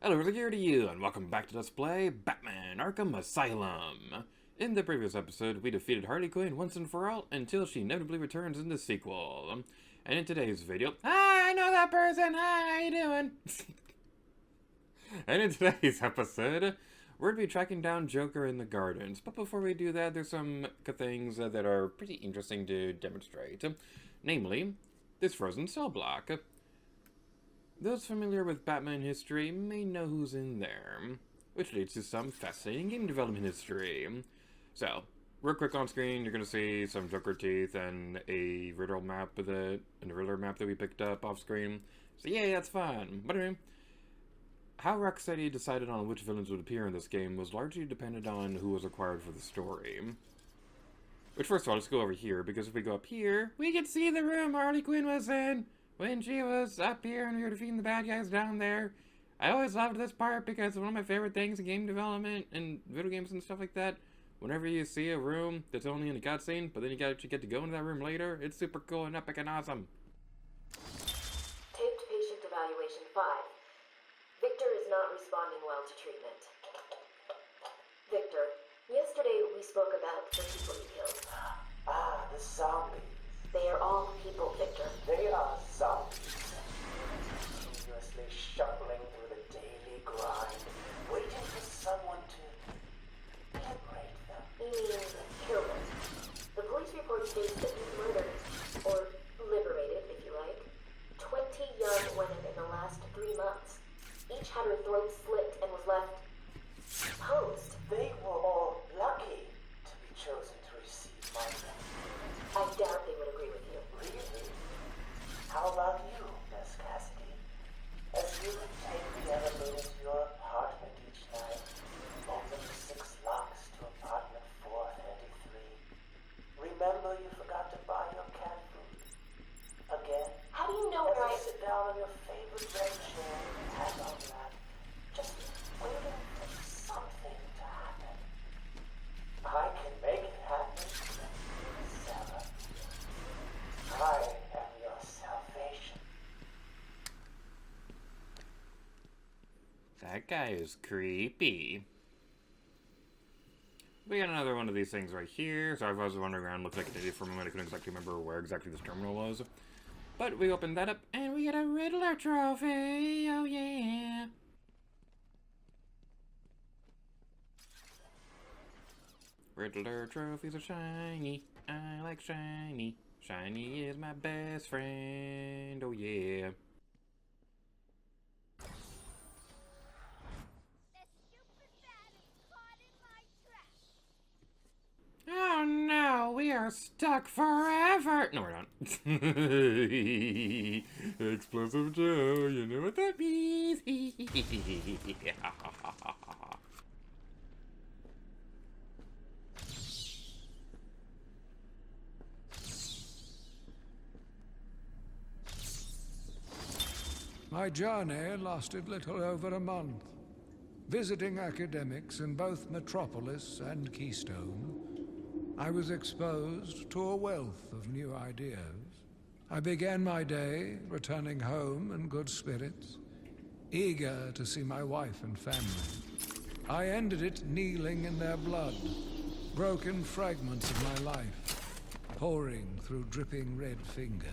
Hello here to you, and welcome back to Let's Play Batman Arkham Asylum. In the previous episode, we defeated Harley Quinn once and for all, until she inevitably returns in the sequel. And in today's video... Hi, I know that person! Hi, how you doing? And in today's episode, we're going to be tracking down Joker in the gardens. But before we do that, there's some things that are pretty interesting to demonstrate. Namely, this frozen cell block. Those familiar with Batman history may know who's in there, which leads to some fascinating game development history. So, real quick on screen, you're going to see some Joker teeth and a Riddler map that we picked up off screen. So yeah, that's fun. But anyway, how Rocksteady decided on which villains would appear in this game was largely dependent on who was required for the story. Which, first of all, let's go over here, because if we go up here, we can see the room Harley Quinn was in when she was up here and we were defeating the bad guys down there. I always loved this part because it's one of my favorite things in game development and video games and stuff like that. Whenever you see a room that's only in a cutscene, but then you get to go into that room later, it's super cool and epic and awesome. Taped patient evaluation 5. Victor is not responding well to treatment. Victor, yesterday we spoke about the people you killed. The zombies. They are all people, Victor. They are zombies. Continuously shuffling through the daily grind, waiting for someone to liberate them. You mean kill them? The police report states that you murdered, or liberated if you like, 20 young women in the last 3 months. Each had her throat slit and was left posed. They were all lucky to be chosen to receive my death. I doubt they would agree with you. Really? How about you, Miss Cassidy? As you would take the elevator to your apartment each night, opening 6 locks to apartment 433. Remember you forgot to buy your cat food. Again? How do you know And where you sit down on your favorite red chair and hand on that, just waiting for something to happen. I can make it happen. Sarah. I am your salvation. That guy is creepy. We got another one of these things right here. So I was wandering around, looked like an idiot for a moment. I couldn't exactly remember where exactly this terminal was. But we opened that up, and we get a Riddler trophy. Oh yeah. Riddler trophies are shiny. I like shiny. Shiny is my best friend. Oh yeah. Oh no, we are stuck forever. No, we're not. Explosive Joe, you know what that means. My journey lasted little over a month. Visiting academics in both Metropolis and Keystone, I was exposed to a wealth of new ideas. I began my day returning home in good spirits, eager to see my wife and family. I ended it kneeling in their blood, broken fragments of my life, pouring through dripping red fingers.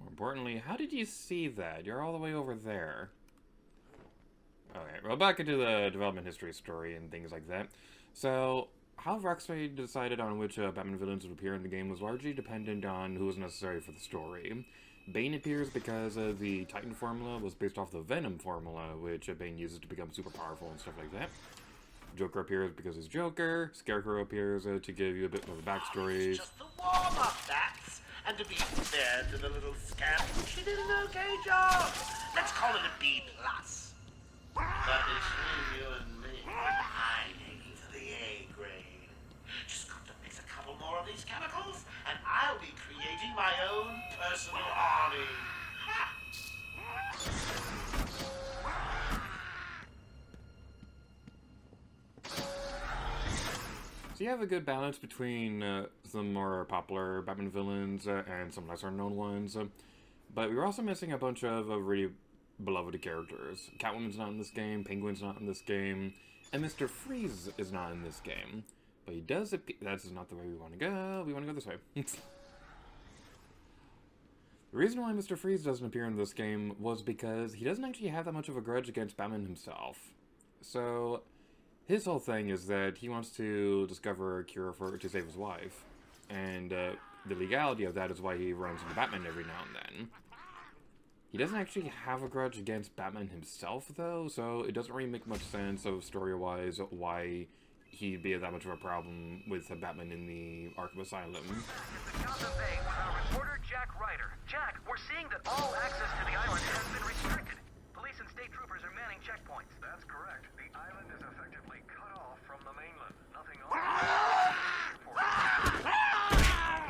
Importantly, how did you see that? You're all the way over there. Okay, well, back into the development history story and things like that. So, how Rocksteady decided on which Batman villains would appear in the game was largely dependent on who was necessary for the story. Bane appears because the Titan formula was based off the Venom formula, which Bane uses to become super powerful and stuff like that. Joker appears because he's Joker. Scarecrow appears to give you a bit of a backstory. It's just the warm-up, that's. And to be fair to the little scamp, she did an okay job. Let's call it a B+. But between you and me, I'm aiming for the A grade. Just got to mix a couple more of these chemicals, and I'll be creating my own personal army. So you have a good balance between some more popular Batman villains and some lesser known ones. But we're also missing a bunch of really beloved characters. Catwoman's not in this game, Penguin's not in this game, and Mr. Freeze is not in this game. But he does appear. That's not the way we want to go. We want to go this way. The reason why Mr. Freeze doesn't appear in this game was because he doesn't actually have that much of a grudge against Batman himself. So his whole thing is that he wants to discover a cure to save his wife. And the legality of that is why he runs into Batman every now and then. He doesn't actually have a grudge against Batman himself, though, so it doesn't really make much sense of story-wise why he'd be that much of a problem with Batman in the Arkham Asylum. Gotham Bay with our reporter Jack Ryder. Jack, we're seeing that all access to the island has been restricted. Police and state troopers are manning checkpoints. That's correct. The island is effectively cut off from the mainland. Nothing else. The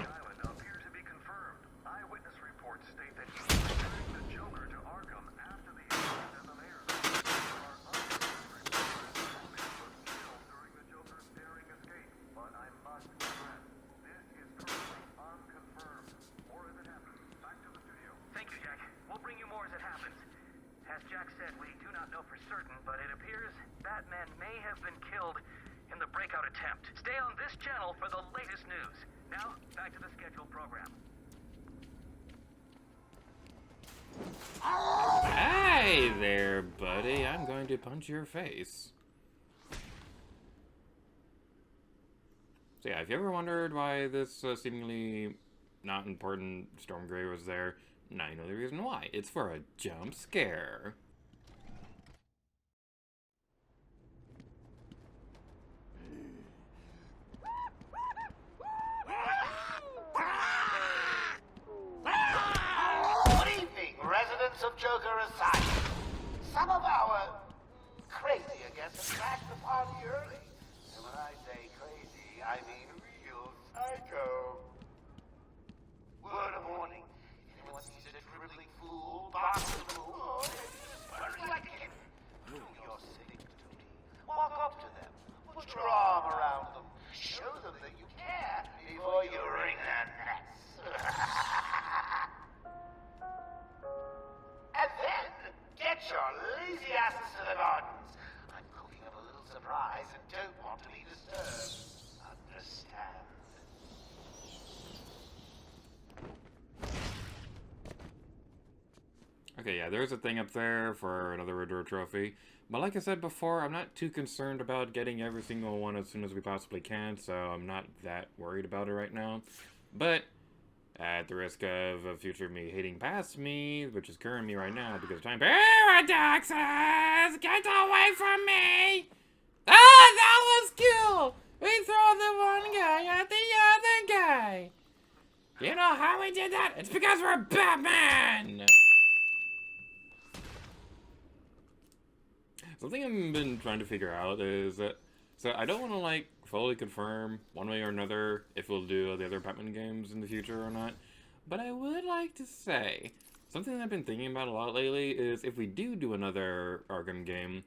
island appears to be confirmed. Eyewitness reports state that he returned the Joker to Arkham after the incident at the mayor's. There are other reports that Batman was killed during the Joker's daring escape. But I must stress, this is currently unconfirmed. More as it happens. Back to the studio. Thank you, Jack. We'll bring you more as it happens. As Jack said, we do not know for certain, but it appears Batman may have been killed in the breakout attempt. Stay on this channel for the latest news. Now, back to the scheduled program. Hey there, buddy. I'm going to punch your face. So yeah, if you ever wondered why this seemingly not important Storm Grey was there, now you know the reason why. It's for a jump scare. Good evening, residents of Joker Asylum. Some of our crazier guests have crashed the party early. And when I say crazy, I mean real psycho. Word of warning. Anyone sees a dribbling fool, bastard fool, like him, do your civic duty. Walk up to them, put your arm around them, show them that you care before you wring their necks. And then get your lazy asses to the gardens. I'm cooking up a little surprise and don't want to be disturbed. Understand? Okay, yeah, there's a thing up there for another Riddler trophy. But like I said before, I'm not too concerned about getting every single one as soon as we possibly can, so I'm not that worried about it right now. But at the risk of a future me hating past me, which is current me right now because of time paradoxes, get away from me! Ah, that was cool! We throw the one guy at the other guy! You know how we did that? It's because we're Batman! Something I've been trying to figure out is that, so I don't want to like fully confirm one way or another if we'll do the other Batman games in the future or not, but I would like to say, something that I've been thinking about a lot lately is if we do another Arkham game,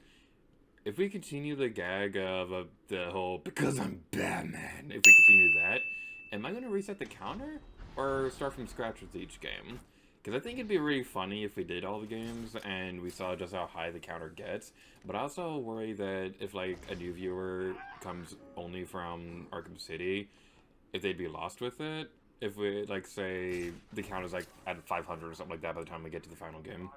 if we continue the gag of the whole, because I'm Batman, if we continue that, am I going to reset the counter or start from scratch with each game? Because I think it'd be really funny if we did all the games and we saw just how high the counter gets. But I also worry that if, like, a new viewer comes only from Arkham City, if they'd be lost with it. If we, like, say, the count is, like, at 500 or something like that by the time we get to the final game.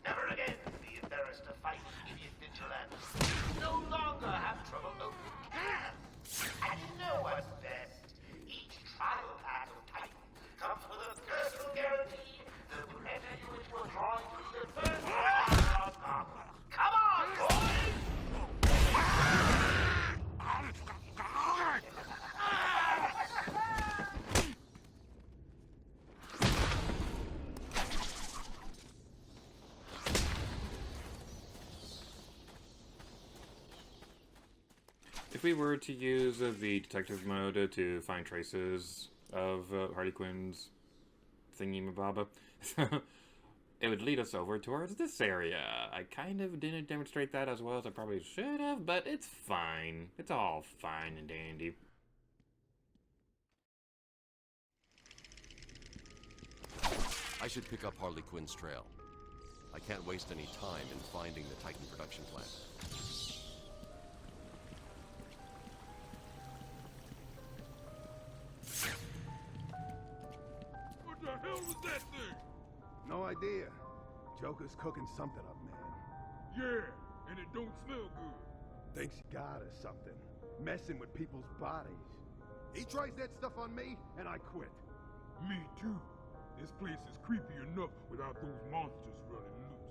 Never again be embarrassed to fight idiot vigilantes. No longer have trouble opening cans. And you know what's best? Each trial pack of Titan comes with a personal guarantee that whenever you into a drawing if we were to use the detective mode to find traces of Harley Quinn's thingy-mababa, it would lead us over towards this area. I kind of didn't demonstrate that as well as I probably should have, but it's fine. It's all fine and dandy. I should pick up Harley Quinn's trail. I can't waste any time in finding the Titan production plant. What the hell was that thing? No idea. Joker's cooking something up, man. Yeah, and it don't smell good. Thinks he got us something. Messing with people's bodies. He tries that stuff on me, and I quit. Me too. This place is creepy enough without those monsters running loose.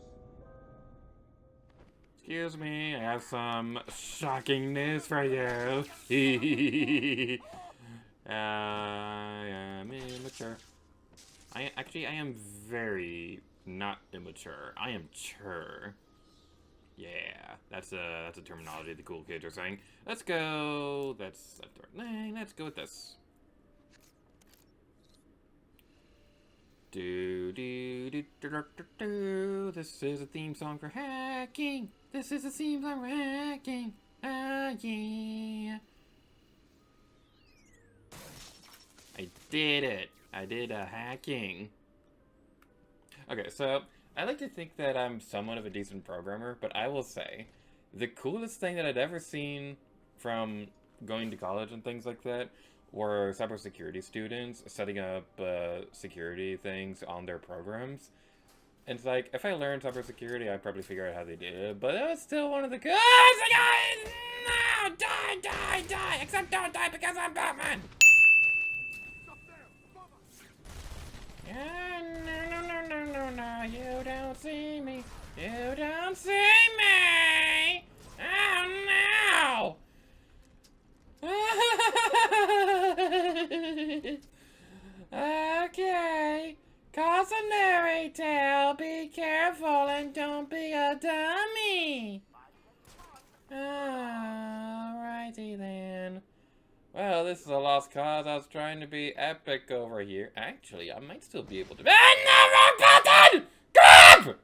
Excuse me, I have some shocking news for you. I am immature. I am very not immature. I am mature. Yeah, that's a terminology the cool kids are saying. Let's go. Let's go with this. Do do do do do do do. This is a theme song for hacking. This is a theme song for hacking. Ah yeah. I did it. I did a hacking. Okay, so I like to think that I'm somewhat of a decent programmer, but I will say the coolest thing that I'd ever seen from going to college and things like that were cybersecurity students setting up security things on their programs. And it's like, if I learned cybersecurity, I'd probably figure out how they did it, but that was still one of the no! Die! Except don't die because I'm Batman! No, you don't see me. You don't see me! Oh, no! Okay. Cautionary tale. Be careful and don't be a dummy. Alrighty then. Well, this is a lost cause. I was trying to be epic over here. Actually, I might still be able to. Wrong button! Grab!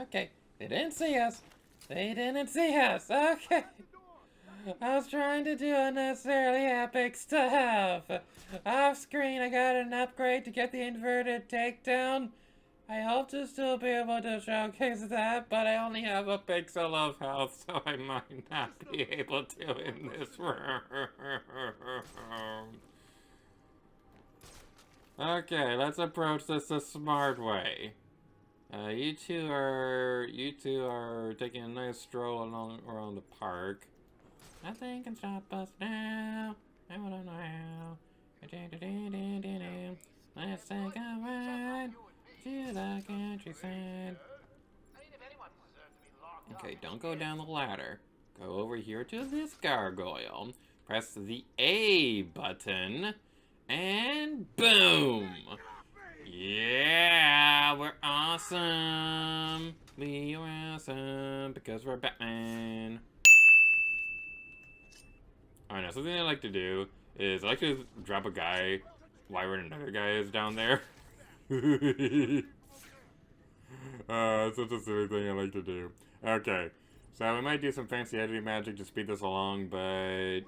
Okay, they didn't see us. Okay. I was trying to do unnecessarily epic stuff. Off screen, I got an upgrade to get the inverted takedown. I hope to still be able to showcase that, but I only have a pixel of health, so I might not be able to in this room. Okay, let's approach this the smart way. You two are taking a nice stroll along around the park. Nothing can stop us now. I don't know how. Let's take a ride to the countryside. Okay, don't go down the ladder. Go over here to this gargoyle. Press the A button. And boom! Yeah, we're awesome. We are awesome because we're Batman. Alright, now something I like to do is I like to drop a guy while another guy is down there. It's such a silly thing I like to do. Okay, so we might do some fancy editing magic to speed this along, but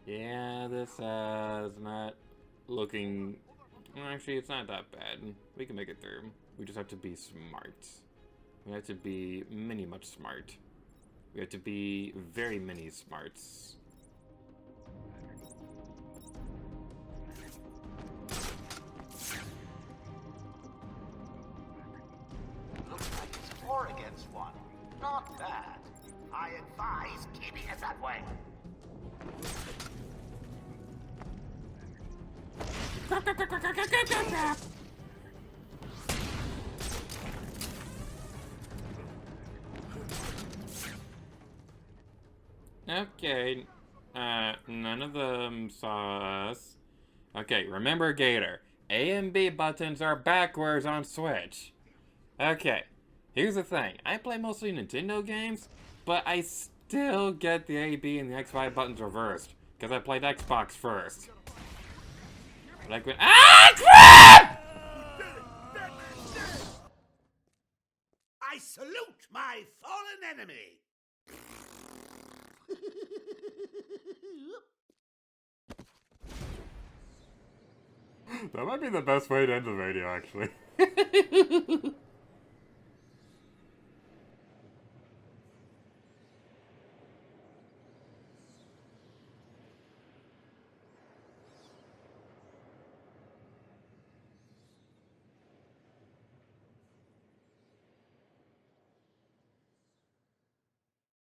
yeah, this is not looking. Well, actually, it's not that bad. We can make it through. We just have to be smart. We have to be much smart. We have to be very many smarts. Looks like it's 4 against 1. Not bad. I advise keeping it that way. Okay, none of them saw us. Okay, remember Gator. A and B buttons are backwards on Switch. Okay, Here's the thing, I play mostly Nintendo games, but I still get the A, B, and the X5 buttons reversed, because I played Xbox first. Like when— ah, crap! I salute my fallen enemy! That might be the best way to end the video, actually.